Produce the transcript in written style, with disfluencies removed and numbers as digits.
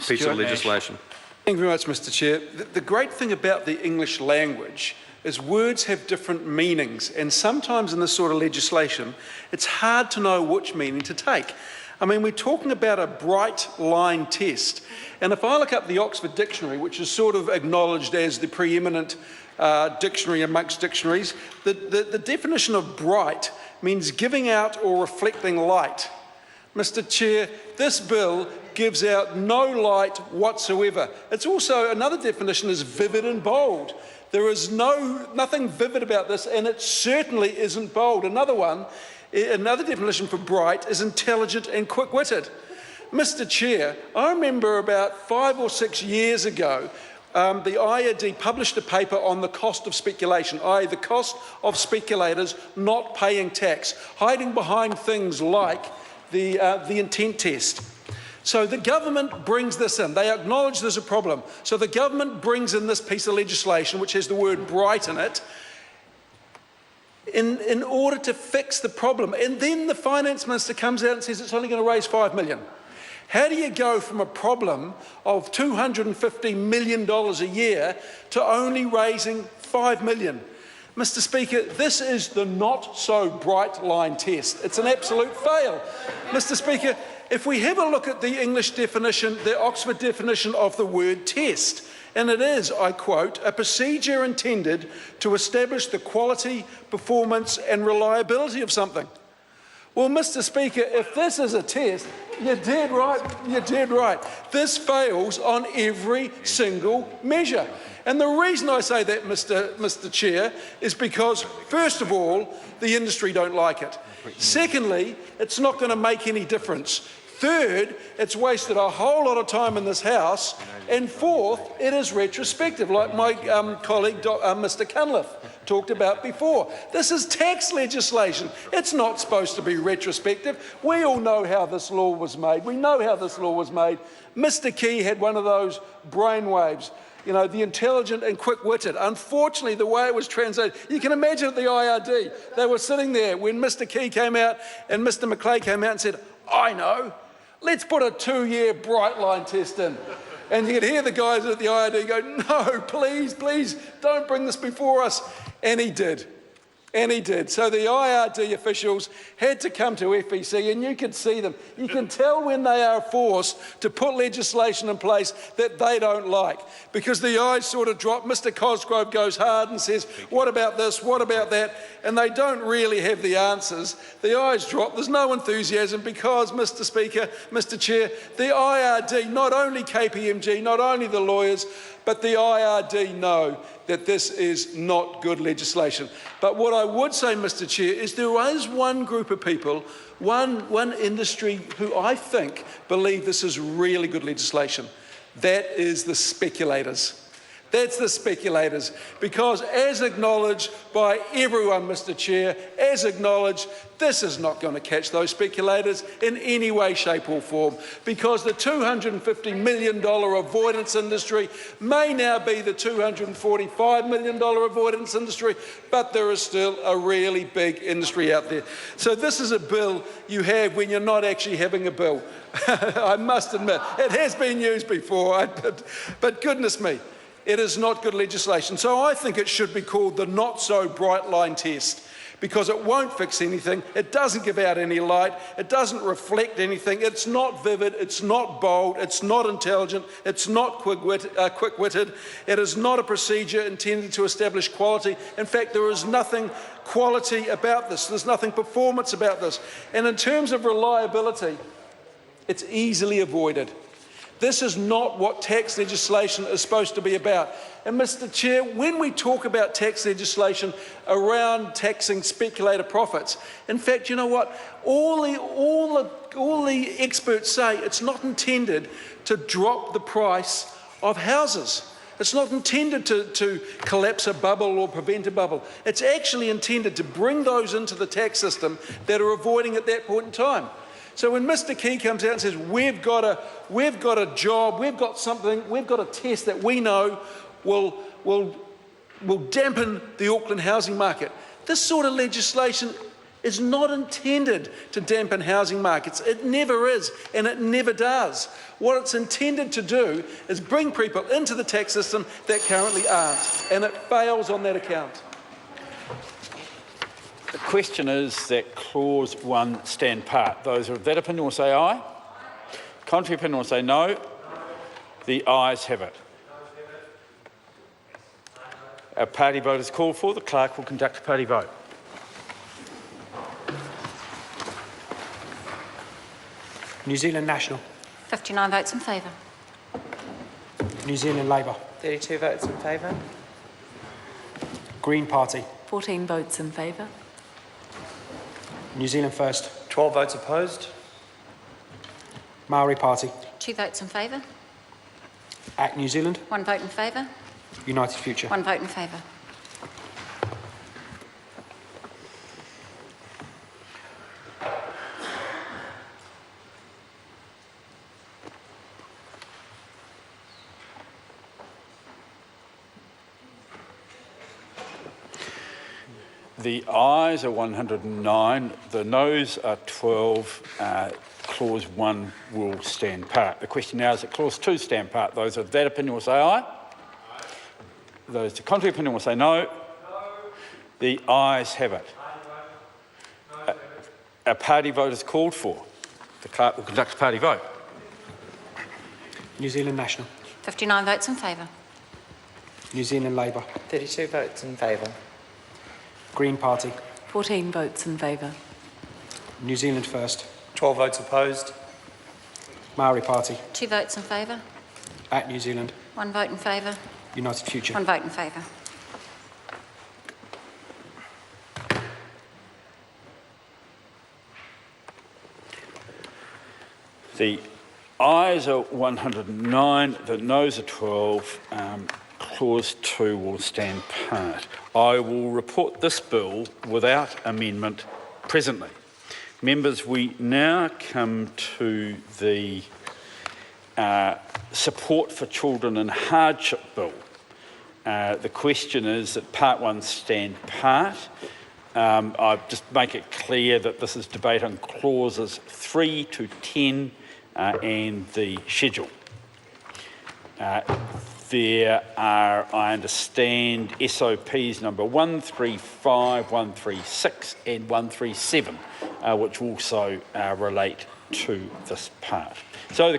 piece of legislation. Thank you very much, Mr. Chair. The great thing about the English language is words have different meanings, and sometimes in this sort of legislation, it's hard to know which meaning to take. I mean, we're talking about a bright line test, and if I look up the Oxford Dictionary, which is sort of acknowledged as the preeminent dictionary amongst dictionaries, the definition of bright means giving out or reflecting light. Mr. Chair, this bill gives out no light whatsoever. It's also, another definition is vivid and bold. There is nothing vivid about this, and it certainly isn't bold. Another definition for bright is intelligent and quick-witted. Mr. Chair, I remember about 5 or 6 years ago, the IRD published a paper on the cost of speculation, i.e. the cost of speculators not paying tax, hiding behind things like the intent test. So the government brings this in. They acknowledge there's a problem. So the government brings in this piece of legislation, which has the word bright in it, in order to fix the problem. And then the finance minister comes out and says it's only going to raise $5 million. How do you go from a problem of $250 million a year to only raising $5 million? Mr. Speaker, this is the not so bright line test. It's an absolute fail. Mr. Speaker, if we have a look at the English definition, the Oxford definition of the word test, and it is, I quote, a procedure intended to establish the quality, performance and reliability of something. Well, Mr. Speaker, if this is a test, you're dead right, you're dead right. This fails on every single measure. And the reason I say that, Mr. Chair, is because, first of all, the industry don't like it. Secondly, it's not going to make any difference. Third, it's wasted a whole lot of time in this House. And fourth, it is retrospective, like my colleague, Mr. Cunliffe, talked about before. This is tax legislation. It's not supposed to be retrospective. We all know how this law was made. We know how this law was made. Mr. Key had one of those brainwaves. You know, the intelligent and quick-witted. Unfortunately, the way it was translated, you can imagine at the IRD, they were sitting there when Mr. Key came out and Mr. McLeay came out and said, I know, let's put a 2-year bright line test in. And you could hear the guys at the IRD go, no, please, please, don't bring this before us. And he did. And he did. So the IRD officials had to come to FEC, and you could see them. You can tell when they are forced to put legislation in place that they don't like, because the eyes sort of drop. Mr. Cosgrove goes hard and says, what about this, what about that? And they don't really have the answers. The eyes drop. There's no enthusiasm because, Mr. Speaker, Mr. Chair, the IRD, not only KPMG, not only the lawyers, but the IRD know that this is not good legislation. But what I would say, Mr. Chair, is there is one group of people, one industry who I think believe this is really good legislation. That is the speculators. That's the speculators, because as acknowledged by everyone, Mr. Chair, as acknowledged, this is not going to catch those speculators in any way, shape or form, because the $250 million avoidance industry may now be the $245 million avoidance industry, but there is still a really big industry out there. So this is a bill you have when you're not actually having a bill. I must admit, it has been used before, but goodness me. It is not good legislation. So I think it should be called the not so bright line test, because it won't fix anything. It doesn't give out any light. It doesn't reflect anything. It's not vivid. It's not bold. It's not intelligent. It's not quick-witted. It is not a procedure intended to establish quality. In fact, there is nothing quality about this. There's nothing performance about this. And in terms of reliability, it's easily avoided. This is not what tax legislation is supposed to be about. And Mr. Chair, when we talk about tax legislation around taxing speculator profits, in fact, you know what? All the experts say it's not intended to drop the price of houses. It's not intended to collapse a bubble or prevent a bubble. It's actually intended to bring those into the tax system that are avoiding at that point in time. So when Mr. Key comes out and says, we've got a job, we've got something, we've got a test that we know will dampen the Auckland housing market, this sort of legislation is not intended to dampen housing markets. It never is, and it never does. What it's intended to do is bring people into the tax system that currently aren't, and it fails on that account. The question is that clause 1 stand part. Those of that opinion will say aye. Contrary opinion will say no. The ayes have it. A party vote is called for. The clerk will conduct a party vote. New Zealand National. 59 votes in favour. New Zealand Labour. 32 votes in favour. Green Party. 14 votes in favour. New Zealand First. 12 votes opposed. Maori Party. 2 votes in favour. ACT New Zealand. 1 vote in favour. United Future. 1 vote in favour. The ayes are 109, the noes are 12. Clause 1 will stand part. The question now is that clause 2 stand part. Those of that opinion will say aye. Those of the contrary opinion will say no. The ayes have it. A party vote is called for. The clerk will conduct a party vote. New Zealand National. 59 votes in favour. New Zealand Labour. 32 votes in favour. Green Party. 14 votes in favour. New Zealand First. 12 votes opposed. Maori Party. 2 votes in favour. ACT New Zealand. 1 vote in favour. United Future. 1 vote in favour. The ayes are 109, the noes are 12. Clause 2 will stand part. I will report this bill without amendment presently. Members, we now come to the Support for Children in Hardship Bill. The question is that Part 1 stand part. I'll just make it clear that this is debate on clauses 3 to 10 and the schedule. There are, I understand, SOPs number 135, 136 and 137, which also relate to this part. So the